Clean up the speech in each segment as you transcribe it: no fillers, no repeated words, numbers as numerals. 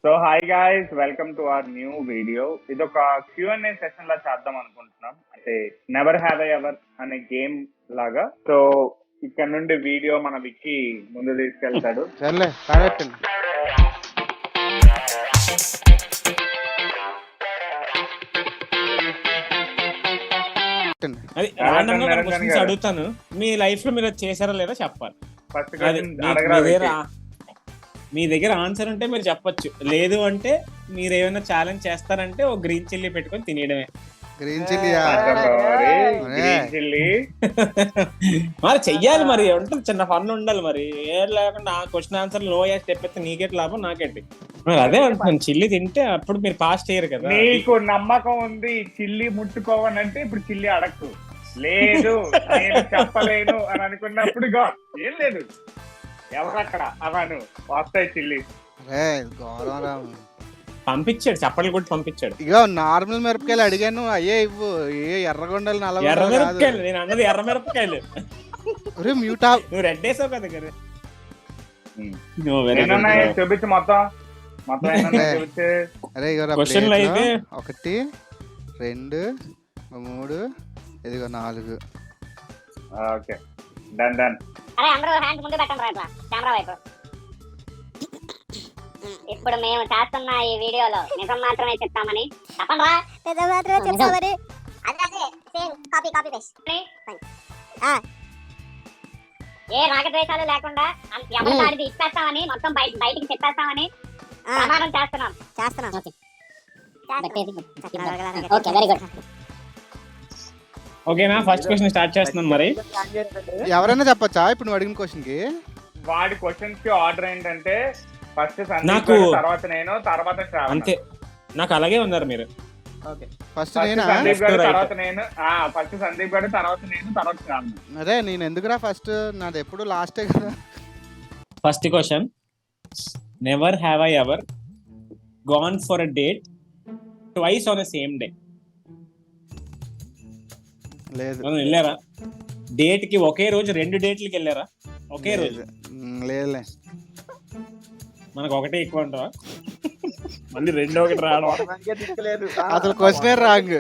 So hi guys, welcome to our new video. ఇది ఒక Q&A session లా చేద్దాం అనుకుంటున్నాం. అంటే నెవర్ హ్యావ్ ఐ ఎవర్ అనే గేమ్ లాగా. సో ఇక్కడ నుండి వీడియో మన విక్కీ ముందు తీసుకెళ్తాడు. సర్లే పాడెట్టండి. అది random గా కొన్ని questions అడుగుతాను. మీ లైఫ్ లో మీరు అది చేశారా లేదా చెప్పాలి. ఫస్ట్ అది మీ దగ్గర ఆన్సర్ ఉంటే మీరు చెప్పొచ్చు, లేదు అంటే మీరు ఏమైనా ఛాలెంజ్ చేస్తారంటే ఓ గ్రీన్ చిల్లీ పెట్టుకొని తినేయడమే. గ్రీన్ చిల్లీ చిల్లీ మరి చెయ్యాలి, మరి ఉంటుంది, చిన్న ఫన్ ఉండాలి. మరి ఏం లేకుండా ఆ క్వశ్చన్ ఆన్సర్ లో చెప్పేస్తే నీకేటి లాభం, నాకేంటి. మరి అదే అంటున్నాను, చిల్లీ తింటే అప్పుడు మీరు పాస్ చేయరు కదా. నీకు నమ్మకం ఉంది చిల్లీ ముట్టుకోవనంటే ఇప్పుడు చిల్లీ అడగకు. లేదు నేను చెప్పలేను అని అనుకున్నప్పుడు ఏం లేదు, ఎవరక్కడ అవను వస్తాయి చిల్లీ. గౌరవం పంపించాడు, చప్పట్లు కొట్టి పంపించాడు. ఇగో నార్మల్ మిరపకాయలు అడిగాను, అయ్యే ఇవ్వు. ఏ ఎర్రగొండలు ఎర్ర మిరపకాయలు, నేను అన్నది ఎర్ర మిరపకాయలు. మ్యూటా నువ్వు రెడ్ వేసావు కదా కదా. చూపించు మొత్తం చూపించే. అరే ఇగో క్వశ్చన్లు అయితే 1 2 3 ఇదిగో 4. Okay done done. అరే అందరూ హ్యాండ్స్ ముందు పెట్టండి రా, ఇట్లా కెమెరా వైపు. ఇప్పుడు మేము చేస్తున్న ఈ వీడియోలో నిజం మాత్రమే చెప్తామని చెప్పండి రా. నిజం మాత్రమే చెప్తామని. అదే సేమ్ కాపీ పేస్ట్. ఏ రాగద్వేషాలు లేకుండా ఎవరి దాడిది ఇచ్చేస్తామని, మొత్తం బయటికి చెప్పేస్తామని ప్రమాణం చేస్తున్నాం. Okay very good. ఓకేనా, ఫస్ట్ క్వశ్చన్ స్టార్ట్ చేస్తున్నాను. మరి ఎవరైనా చెప్పచ్చా ఇప్పుడు నువ్వు అడిగిన క్వశ్చన్ కి? వాడి క్వశ్చన్స్ కి ఆర్డర్ ఏంటంటే ఫస్ట్ నాకు తర్వాత నేను, తర్వాత అంతే. నాకు అలాగే ఉన్నారు మీరు. ఫస్ట్ సందీప్ గారు, తర్వాత నేను. ఫస్ట్ సందీప్ గారు, తర్వాత నేను, తర్వాత శ్రావణ్. అదే నేను ఎందుకురా ఫస్ట్, నాది ఎప్పుడు లాస్టే కదా. First question, never have I ever gone for a date twice on the same day? లేదు. వెళ్ళారా డేట్ కి ఒకే రోజు 2 డేట్లకి వెళ్ళారా ఒకే రోజు? లేదులే, మనకు ఒకటే ఎక్కువ ఉంటావా? మళ్ళీ 2 ఒకటి రావడం. అసలు క్వశ్చన్ రాంగ్.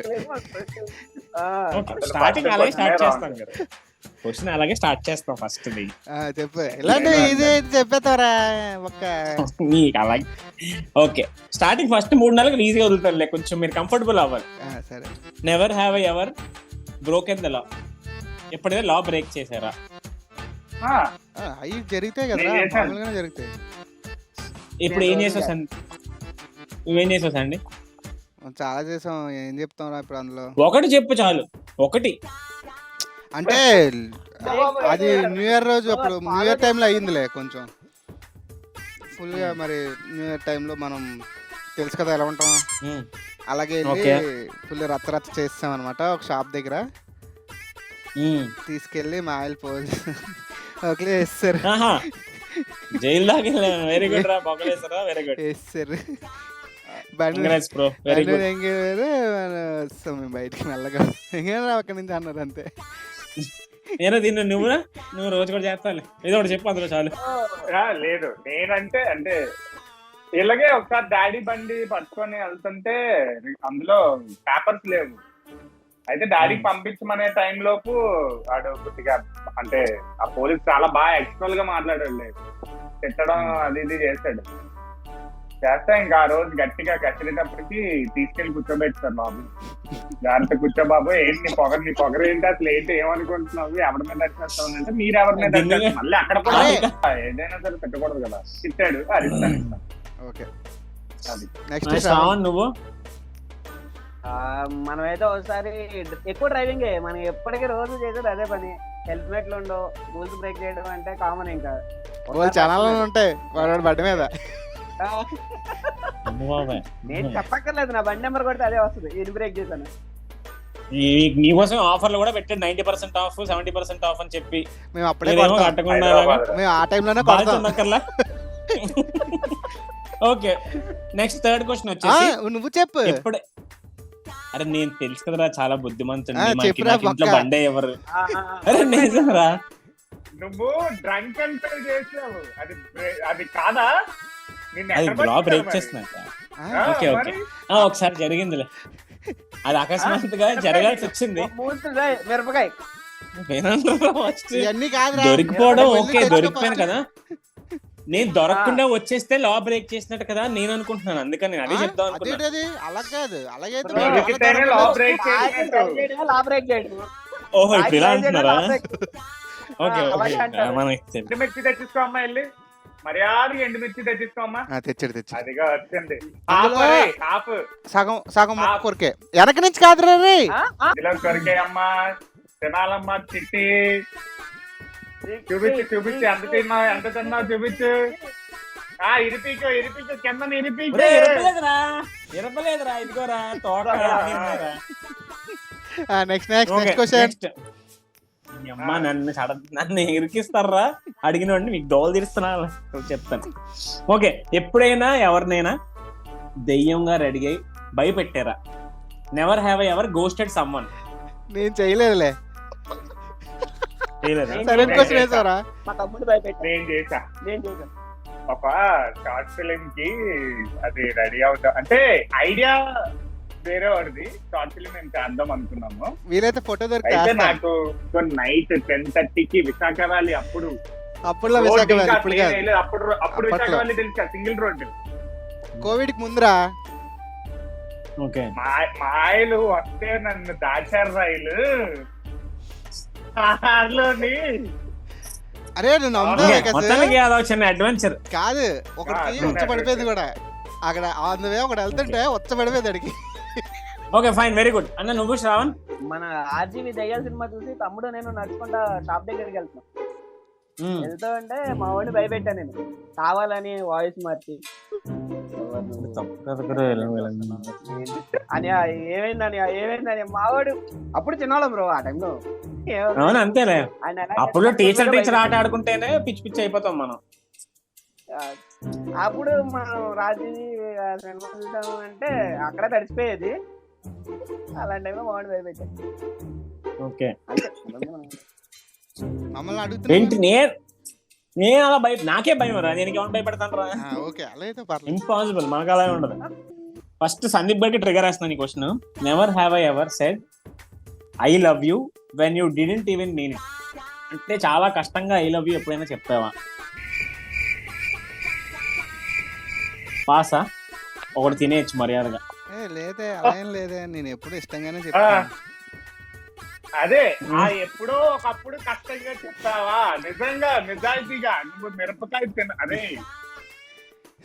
స్టార్టింగ్ అలాగే స్టార్ట్ చేస్తాం కదా, క్వశ్చన్ అలాగే స్టార్ట్ చేస్తాం ఫస్ట్. చెప్పు, ఇలాంటి ఇది చెప్పేతారా ఒక్క నీకు అలాగే. ఓకే, స్టార్టింగ్ ఫస్ట్ 3 నెలలకు ఈజీగా వదులుతారులే, కొంచెం మీరు కంఫర్టబుల్ అవ్వాలి. సరే. Never have I ever broken the law? ఎప్పుడైనా లా బ్రేక్ చేశారా? అవి జరుగుతాయి కదా, మామూలుగానే జరుగుతాయి. ఇప్పుడు ఏం చేసావు, నువ్వేం చేసావు అండి? చాలా చేసాం, ఏం చెప్తాం ఇప్పుడు అందులో? ఒకటి చెప్పు చాలు. ఒకటి అంటే అది న్యూ ఇయర్ రోజు, అప్పుడు న్యూ ఇయర్ టైంలో అయ్యిందిలే కొంచెం ఫుల్గా. మరి న్యూ ఇయర్ టైంలో మనం తెలుసు కదా ఎలా ఉంటాం, అలాగే ఫుల్ రచ్చ చేస్తాం అనమాట. ఒక షాప్ దగ్గర తీసుకెళ్ళి మా ఆయిల్ పోజ్ ఒకలే వేస్తారు. జైలు దాకా వెరీ గుడ్ రా, పొగలేసారా? వెరీ గుడ్ వేస్తారు. వస్తాం మేము బయటికి మెల్లగా, అక్కడి నుంచి అన్నారు అంతే. నేను దీన్ని నువ్వు రోజు కూడా చేస్తాను, ఏదో ఒకటి చెప్పు అందులో చాలు. లేదు నేనంటే అంటే ఇలాగే ఒకసారి డాడీ బండి పట్టుకొని వెళ్తుంటే అందులో పేపర్స్ లేవు. అయితే డాడీకి పంపించమనే టైం లోపు వాడు కొద్దిగా అంటే ఆ పోలీస్ చాలా బాగా ఎక్స్ట్రల్ గా మాట్లాడాడు, తిట్టడం అది ఇది చేస్తాడు. చేస్తా ఇంకా ఆ రోజు గట్టిగా కసిరేటప్పటికి తీసుకెళ్లి కూర్చోబెట్టారు. బాబు జాగ్రత్త కూర్చో బాబు, ఏంటి నీ పొగరు ఏంటి, అసలు ఏంటి ఏమనుకుంటున్నావు, ఎవరి మీద అరిచేస్తావు అంటే మీరు ఎవరి మీద అరిచేస్తారు, మళ్ళీ అక్కడ కూడా ఏదైనా సరే పెట్టకూడదు కదా. తిట్టాడు, అరిస్తాను. ఓకే, నువ్వు? మనమైతే ఒకసారి ఎక్కువ డ్రైవింగ్ మనం ఎప్పటికీ రోజు చేసేది అదే పని. హెల్మెట్లు ఉండవు, రూల్స్ బ్రేక్ చేయడం అంటే కామన్. ఇంకా ఛానల్ ఉంటాయి వాడు బండి మీద. నేను చెప్పక్కర్లేదు, నా బండి నెంబర్ కొడితే అదే వస్తుంది, ఇది బ్రేక్ చేశాను. నీకోసం ఆఫర్లు కూడా పెట్టాడు, 90% ఆఫ్ 70% ఆఫ్ అని చెప్పి. మేము అప్పుడే కట్టకుండా మేము ఆ టైంలోనే బాగుందక్కర్లా. ఓకే, నెక్స్ట్ థర్డ్ క్వశ్చన్ వచ్చేసి నువ్వు చెప్పు. ఎప్పుడే అరే నేను తెలుసు కదరా, చాలా బుద్ధిమంతుడు. ఇంట్లో బండే ఎవరు? అరే నిజంరా, నువ్వు డ్రంక్ అండ్ డ్రైవ్ చేసావు, అది కాదా? నిన్ను అది ఎక్కడ లా బ్రేక్ పట్టుకుంటారు మరి? చేస్తున్నట్ట. ఆ, ఓకే ఓకే మరి? ఒకసారి జరిగిందిలే, అది అకస్మాత్తుగా జరగాల్సి వచ్చింది. మూస్తుంది మిరపకాయ. వినండిరా first. ఇవన్నీ కాదురా. దొరికిపోవడం వెళ్ళి ఓకే, తెచ్చుకో దొరికిపోయాను first. కదా. నేను దొరకకుండా వచ్చేస్తే లా బ్రేక్ చేసినట్టు కదా నేను అనుకుంటున్నాను, అందుకని నేను అదే చెప్దాం అనుకున్నాను. అదేంటది అలా కాదు, అలాగైతే Bro, దొరికితేనే లా బ్రేక్ చేసినట్టు. లా బ్రేక్ చేయడం. ఓహో ఇప్పుడు ఇలా అంటున్నారా? ఓకే అలాగే ఓకే అంటారు. మనం ఎండుమిర్చి తెచ్చుకో అమ్మా, వెళ్ళి మర్యాద ఎండుమిర్చి తెచ్చుకో అమ్మా. తెచ్చాడు. అదిగా వచ్చింది అందులో- హాఫ్ సగం మొక్క కొరికే, వెనక నుంచి కాదురా రే. ఇలా కొరికే అమ్మా, తినాలమ్మా చిట్టి. చూపించు ఎంత తిన్నావు చూపించు. ఇరిపీకు కింద ఇరిపీకు. ఇరపలేదురా ఇదిగోరా తోట. Next question. అమ్మా నన్ను ఇరికిస్తారా అడిగిన వాడిని మీకు దోలు తీరుస్తున్నా చెప్తాను. ఓకే, ఎప్పుడైనా ఎవరినైనా దెయ్యంగా రెడీ అయి భయపెట్టారా? Never have I ever ghosted someone? నేను చేయలేదులే. చేయలేదా? సరే క్వశ్చన్ వేసారా? మా తమ్ముడు భయపెట్టాను. నేను చేసా నేను చేశాను. ఒక షార్ట్ ఫిలిం కి అది రెడీ అవుతా అంటే ఐడియా వేరే వాడిది. షార్ట్ ఫిలిం మేము చేద్దాం అనుకున్నాము. వీలైతే ఫోటో అయితే దొరికి నాకు నైట్ 10:30కి విశాఖ వ్యాలీ అప్పుడు అప్పుడులో రోడ్ విశాఖ ఇంకా వ్యాలీ, ఇప్పుడు clean కాదు. అయ్యలేదు. అప్పుడు విశాఖ అప్పట్లో. వ్యాలీ తెలుసా, సింగిల్ రోడ్. కోవిడ్ కి ముందురా. ఓకే మాయలు వస్తే నన్ను దాచారు రైలు కార్లోని. అరే నువ్వు నమ్ముతావే కదా. మొత్తానికి అదో చిన్న అడ్వెంచర్. కాదు, ఒకటి ఉచ్చ పడిపోయింది కూడా అక్కడ. అందువే ఒకటి వెళ్తుంటే ఉచ్చ పడిపోయింది అడిగి. Okay fine, very good. అన్న నువ్వు శ్రావణ్? మన ఆర్జీవి దయ్యాల సినిమా చూసి తమ్ముడు నేను నడుచుకుంటా షాప్ దగ్గరికి వెళ్తాం. వెళ్తా అంటే మా వాడిని భయపెట్టా నేను కావాలని వాయిస్ మార్చి. అని ఏమైందని మావాడు అప్పుడు చిన్నవాళ్ళం బ్రో ఆ టైంలో. అవును అంతేలే, ఆయన అప్పుడు టీచర్ ఆట ఆడుకుంటేనే పిచ్చి పిచ్చి అయిపోతాం మనం. అప్పుడు మనం రాజీవి సినిమా చూసాము అంటే అక్కడ తడిచిపోయేది. అలాంటి టైంలో మావాడు భయపెట్టాను. ఓకే మమ్మల్ని ఏంటి అడుగుతున్నా. నేను అలా నాకే భయం రా, నేను ఎవరు భయపడతాను రా? ఓకే అలా అయితే పర్లేదు. ఇంపాసిబుల్, మనకు అలా ఉండదు. ఫస్ట్ సందీప్ గారికి ట్రిగర్ వేస్తున్నాను ఈ question. Never have I ever said I love you when you didn't even mean it? అంటే చాలా కష్టంగా ఐ లవ్ యూ ఎప్పుడైనా చెప్పావా? పాసా? ఒకటి తినేయచ్చు మర్యాదగా. లేదే అలా ఏం లేదే, నేను ఎప్పుడు ఇష్టంగానే చెప్తాను. అదే ఎప్పుడో ఒకప్పుడు కష్టంగా చెప్తావా? నిజంగా నిజాయితీగా నువ్వు మిరపకాయ తిన. అదే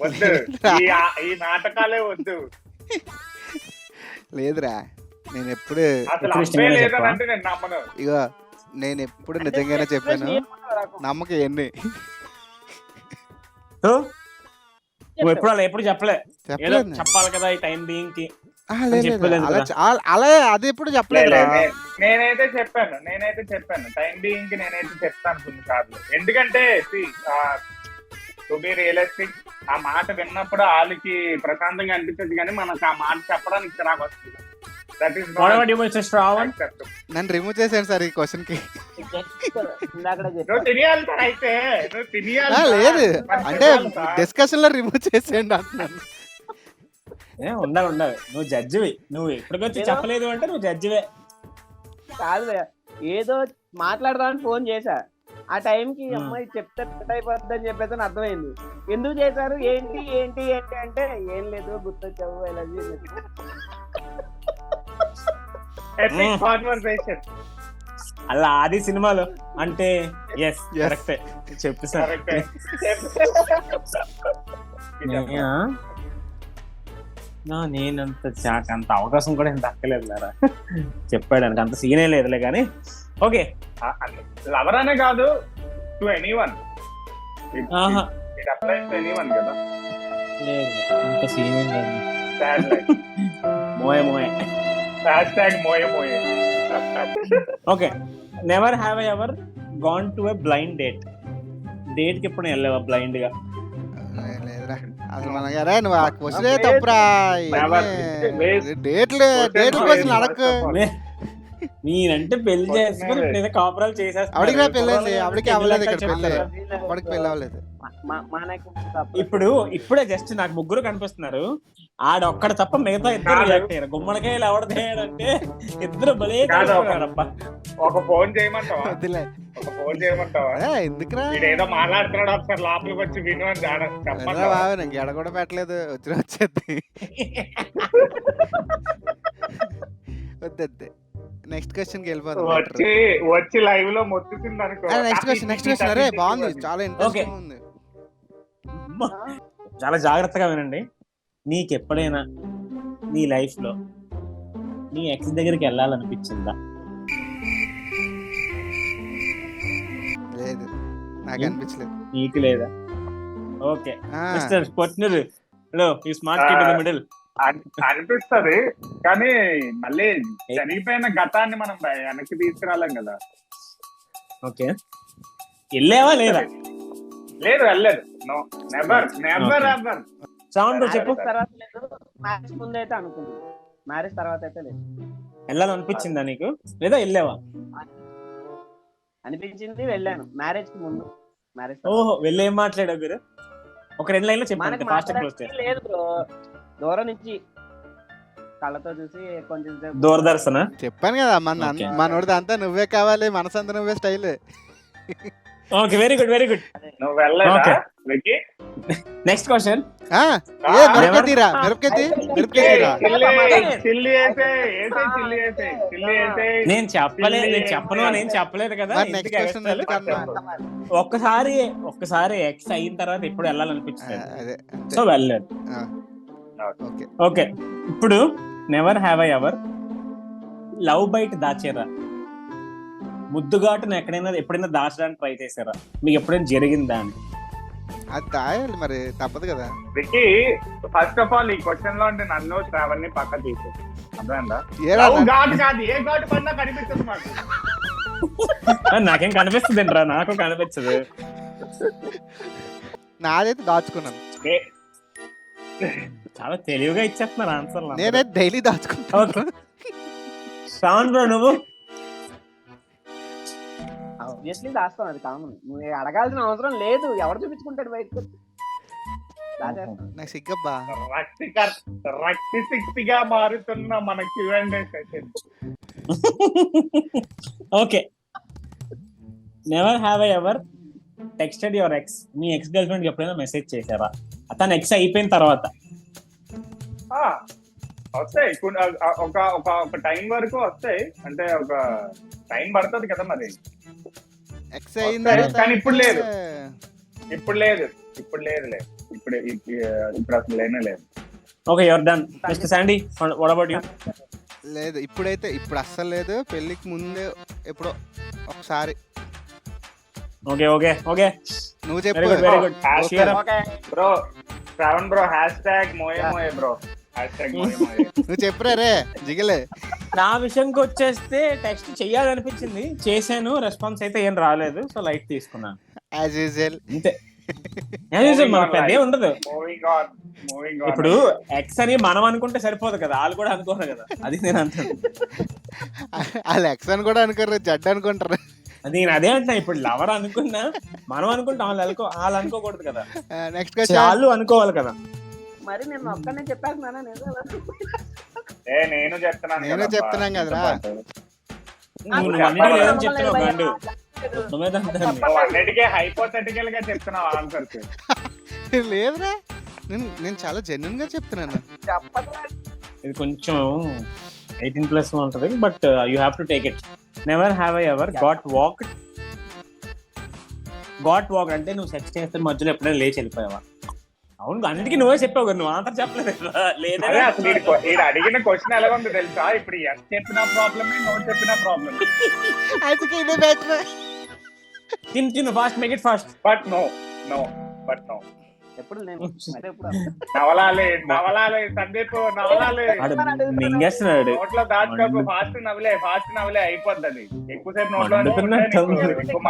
వద్దు, ఈ నాటకాలే వద్దు. లేదురా, నేను ఎప్పుడు అసలు అమ్మే లేదనంటే నేను నమ్మను. ఇగో నేను ఎప్పుడు నిజంగానే చెప్పాను. నమ్మకం ఎన్ని నువ్వు ఎప్పుడు అలా ఎప్పుడు చెప్పలే, ఏదో చెప్పలేదు. చెప్పాలి కదా ఈ టైం బీయింగ్ కి. లేదు అలా అది ఎప్పుడు చెప్పలేదు. నేనైతే చెప్పాను టైం బీయింగ్ కి నేనైతే చెప్తాను కొన్నిసార్లు. ఎందుకంటే టు బి రియలిస్టిక్, ఆ మాట విన్నప్పుడు వాళ్ళకి ప్రశాంతంగా అనిపించదు, కానీ మనకు ఆ మాట చెప్పడానికి చిరాకు వస్తుంది. దట్ ఈస్ నన్ను రిమూవ్ చేశాను సార్ ఈ క్వశ్చన్ కి. నువ్వు తినేయాలి సార్, అయితే నువ్వు తినేయాలి. లేదు అంటే డిస్కషన్ లో రిమూవ్ చేసేయండి అంటున్నాను. ఉండాలి నువ్వు జడ్జివి. నువ్వు ఎప్పటికొచ్చి చెప్పలేదు అంటే నువ్వు జడ్జివే. కాదు ఏదో మాట్లాడదామని ఫోన్ చేశా. ఆ టైంకి అమ్మాయి చెప్తే కట్ అయిపోద్ది అని చెప్పేసి అర్థమైంది. ఎందుకు చేశారు ఏంటి ఏంటి ఏంటి అంటే ఏం లేదు గుర్తొచ్చావు ఎలర్జీ. అలా ఆది సినిమాలో అంటే ఎస్ కరెక్టే చెప్పేసారు. నేనంత అంత అవకాశం కూడా ఎంత దక్కలేదు లేరా, చెప్పాడు అంత సీనే లేదులే కానీ. ఓకే లవర్ అనే కాదు, to anyone. It applies to anyone కదా. లేదు అంత సీనే లేదు. మోయే. Okay, never have I ever gone to a blind date? Date కి ఎప్పుడు వెళ్ళావా బ్లైండ్ గా? లేదురా అసలు మనకి. అరే నువ్వు ఆ క్వశ్చన్ తప్పురా. డేట్లు క్వశ్చన్ అడగకు. నేనంటే పెళ్లి చేసుకుని కాపురాలు చేసేస్తా. ఆవిడికి పెళ్ళి అవ్వలేదు. ఇక్కడ పెళ్ళి అవ్వలేదు. మనకి ఇప్పుడే జస్ట్ నాకు ముగ్గురు కనిపిస్తున్నారు. ఆడొక్కడ తప్ప మిగతా ఇద్దరు రియాక్ట్ అయ్యారు. గుమ్మడికాయలు ఎవడదేయాడంటే ఇద్దరు భలే కనిపిస్తున్నారబ్బా. ఒక ఫోన్ చేయమంటావా? వద్దులే. ఒక ఫోన్ చేయమంటావా? ఎందుకురా ఏదో మాట్లాడుతున్నాడు, ఒకసారి లోపలికి వచ్చి విను అని చెప్పండి. బాబు, నేను గెడ కూడా పెట్టలేదు, వచ్చేది. వద్దు. నెక్స్ట్ క్వశ్చన్ కి వెళ్ళిపోతాం. వచ్చి లైవ్ లో మొత్తుతుంది అనుకో. Next question. అరే బాగుంది, చాలా ఇంట్రెస్టింగ్ ఉంది. చాలా జాగ్రత్తగా వినండి. నీకెప్పుడైనా నీ లైఫ్ లో నీ ఎక్స్ దగ్గరికి వెళ్ళాలనిపించిందా? లేదు, నాకు అనిపించలేదు. నీకు లేదా? Okay mister partner, hello you smart kid in the middle. అనిపిస్తది, కానీ మళ్ళీ చనిపోయిన గతాన్ని మనం వెనక్కి తీసుకురాలేం కదా. ఓకే, వెళ్ళావా లేదా? లేదు, వెళ్ళలేదు. No, never never ever. Sound చెప్పు. తర్వాత లేదు, మ్యారేజ్ ముందు అయితే అనుకున్నాను, మ్యారేజ్ తర్వాత అయితే లేదు. వెళ్ళాలనిపించిందా నీకు, లేదా వెళ్ళావా? అనిపించింది, వెళ్ళాను. మ్యారేజ్ కి ముందు, మ్యారేజ్. ఓహో, వెళ్ళి ఏం మాట్లాడావు గురు? ఒక 2 లైన్లో చెప్పండి, ఫాస్ట్ క్లోజ్ చేయండి. లేదు బ్రో, దూరం నుంచి కళ్ళతో చూసి కొంచెం సేపు. దూరదర్శన చెప్పాను కదా, మనోడిది అంతా నువ్వే కావాలి, మనసంతా నువ్వే స్టైల్. Okay, very good. నువ్వు వెళ్ళలేదా? Next question. నేను చెప్పలేదు కదా. ఒక్కసారి ఎక్స్ అయిన తర్వాత ఎప్పుడు వెళ్ళాలనిపించింది, సో వెళ్ళలేదు. ఓకే, ఇప్పుడు never have I ever love bite దాచారా? ముద్దుగాటును ఎప్పుడైనా దాచడానికి ట్రై చేశారా? మీకు ఎప్పుడైనా జరిగిందా అని? అది దాయాలి మరి, తప్పదు కదా. వికీ, ఫస్ట్ ఆఫ్ ఆల్ ఈ క్వశ్చన్ లో అంటే నన్ను శ్రావణ్ని పక్క తీసు. అర్థమైందా? కాదు, ఏ ఘాటు పడినా కనిపిస్తుంది మాకు. నాకేం కనిపిస్తుంది రా, నాకు కనిపించదు. నాదైతే దాచుకున్నాను. చాలా తెలివిగా ఇచ్చేస్తున్నారు ఆన్సర్. నేనైతే డైలీ దాచుకుంటాను. శ్రావణ్ బ్రో, నువ్వు? ఆబ్వియస్లీ దాస్తాం, అది కామన్. నువ్వు అడగాల్సిన అవసరం లేదు, ఎవరు చూపించుకుంటాడు బయటకు. నాకు సిగ్గబ్బా. రక్తి శక్తిగా మారుతున్న మన Q&A session. Okay, never have I ever texted your ex. Me ex girl friend ఎప్పుడైనా మెసేజ్ చేశారా? అతను ఎక్స్ అయిపోయిన తర్వాత. వస్తాయి, ఒక టైం వరకు వస్తాయి, అంటే ఒక టైం పడుతుంది కదా మరి. కానీ ఇప్పుడు లేదు, ఇప్పుడు అసలు లేనే లేదు. Okay, your done. Mister Sandy, what about you? లేదు, ఇప్పుడు అస్సలు లేదు. పెళ్లికి ముందే ఎప్పుడో ఒకసారి. ఓకే, నువ్వు చెప్పు. Very good. Bro, Shravan bro, #moye bro. నువ్వు చెప్పురా రే జిగలే. నా విషయంకి వచ్చేస్తే టెక్స్ట్ చెయ్యాలనిపించింది, చేశాను. రెస్పాన్స్ అయితే ఏం రాలేదు, సో లైట్ తీసుకున్నాను. యాజ్ యూజువల్, అంతే. మన పెద్ద ఉండదు. ఇప్పుడు ఎక్స్ అని మనం అనుకుంటే సరిపోదు కదా, వాళ్ళు కూడా అనుకోరు కదా. అది నేను అంటాను. వాళ్ళు ఎక్స్ అని కూడా అనుకోరు, జడ్ అనుకుంటారు. అది నేను అదే అంటున్నా. ఇప్పుడు లవర్ అనుకున్నా మనం అనుకుంటాం, వాళ్ళు అనుకోకూడదు కదా. నెక్స్ట్ క్వశ్చన్ వాళ్ళు అనుకోవాలి కదా. మరి నేను ఒక్కనే చెప్పాను, నేను చెప్తున్నాను కదరా. హైపోథెటికల్ గా చెప్తున్నావు ఆన్సర్స్. లేదురా, నేను చాలా జెన్యూన్ గా చెప్తున్నాను. ఇది కొంచెం 18+ ఉంటది, but you have to take it. Never have I ever got walked అంటే నువ్వు సెక్స్ చేస్తే మధ్యలో ఎప్పుడైనా లేచి వెళ్ళిపోయావా? అవును, అన్నిటికీ నువ్వే చెప్పావు కదా, నువ్వు ఆన్సర్ చెప్పలేదు. అడిగిన క్వశ్చన్ ఎలా ఉంది తెలుసా? ఇప్పుడు ఎస్ చెప్పిన ప్రాబ్లమే, నో చెప్పిన ప్రాబ్లమ్. తిను fast, make it fast. But no. ఎప్పుడు నవలాలే సందీప్, నవలాలే మింగేస్తున్నాడు. నోట్లో దాచుకోకు, ఫాస్ట్ నవలే అయిపోద్ది. ఎక్కువసేపు నోట్లో ఎక్కువ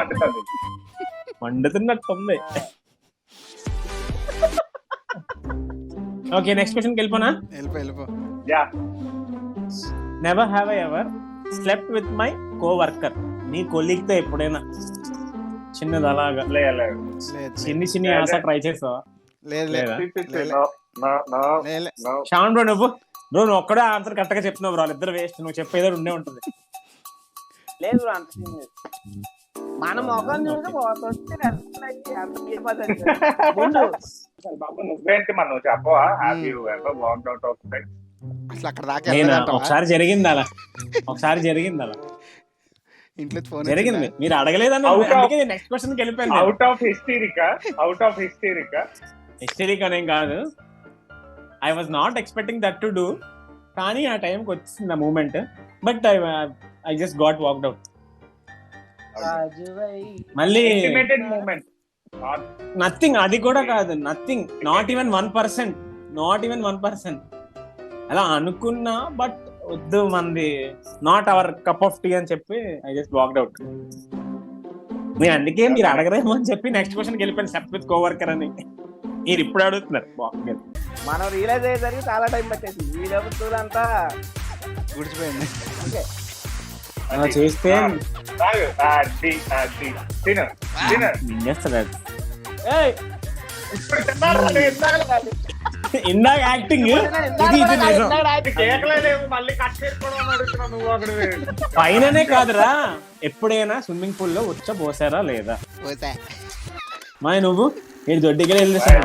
మండుతున్నట్టుంది. ఓకే, నెక్స్ట్ క్వశ్చన్ కి వెళ్ళిపోనా? వెళ్ళిపో. Never have I ever slept with my co-worker. నీ కొలీగ్ తో ఎప్పుడైనా చిన్నది అలాగా లేదు లేదు చిన్ని చిన్ని ఆశ ట్రై చేసావా? లేదు లేదా? లేదు శ్రావణ్ బ్రో నువ్వు ఒక్కడే ఆన్సర్ కరెక్ట్ గా చెప్తున్నావు బ్రో, వాళ్ళిద్దరు వేస్ట్, నువ్వు చెప్పేదో ఉండే ఉంటుంది. లేదు bro, అంత scene లేదు. మన మొఖం చూసి వస్తే ముందు బాబు నువ్వేంటి మనం నువ్వు చెప్పవా? Have you ever walked out of sex? అసలు అక్కడ దాకా నేను వెళ్ళలేదంటావా? ఒకసారి జరిగింది అలా, ఇంట్లో ఫోన్ జరిగింది. మీరు అడగలేదని Out of- అందుకే నెక్స్ట్ క్వశ్చన్ వెళ్ళిపోయాను. అవుట్ ఆఫ్ హిస్టరీకా హిస్టరీ అనేం కాదు, I was not expecting that to do, కానీ ఆ టైంకి వచ్చింది ఆ moment, but I just got walked out. మళ్ళీ ఇంటిమేటెడ్ మూమెంట్. నథింగ్, అది కూడా కాదు, నథింగ్, నాట్ ఈవెన్ 1%, అలా అనుకున్నా, బట్ వద్దు మంది, not our cup of tea అని చెప్పి ఐ జస్ట్ వాక్డ్ అవుట్. నేను అందుకే మీరు అడగరేమో అని చెప్పి నెక్స్ట్ క్వశ్చన్ వెళ్ళిపోయాను, సెప్ విత్ కోవర్కర్ అని. మీరు ఇప్పుడు అడుగుతున్నారు. మనం రియలైజ్ అయ్యేసరికి చాలా టైం పట్టేసింది. ఈ డబ్బులు అంతా గుడిచిపోయింది. అలా చేస్తే తిను చేస్తారు. ఏయ్, ఇప్పుడు తిన్నారా? ఇందాక యాక్టింగ్ ఇది నిజం. కేకలేవు మళ్ళీ కట్ చేసుకోవడం అడుగుతున్నావు నువ్వు ఒకటి. పైననే కాదురా, ఎప్పుడైనా స్విమ్మింగ్ పూల్ లో పోసారా లేదా? పోతే మా నువ్వు నేను దొడ్డికి వెళ్ళేసాను.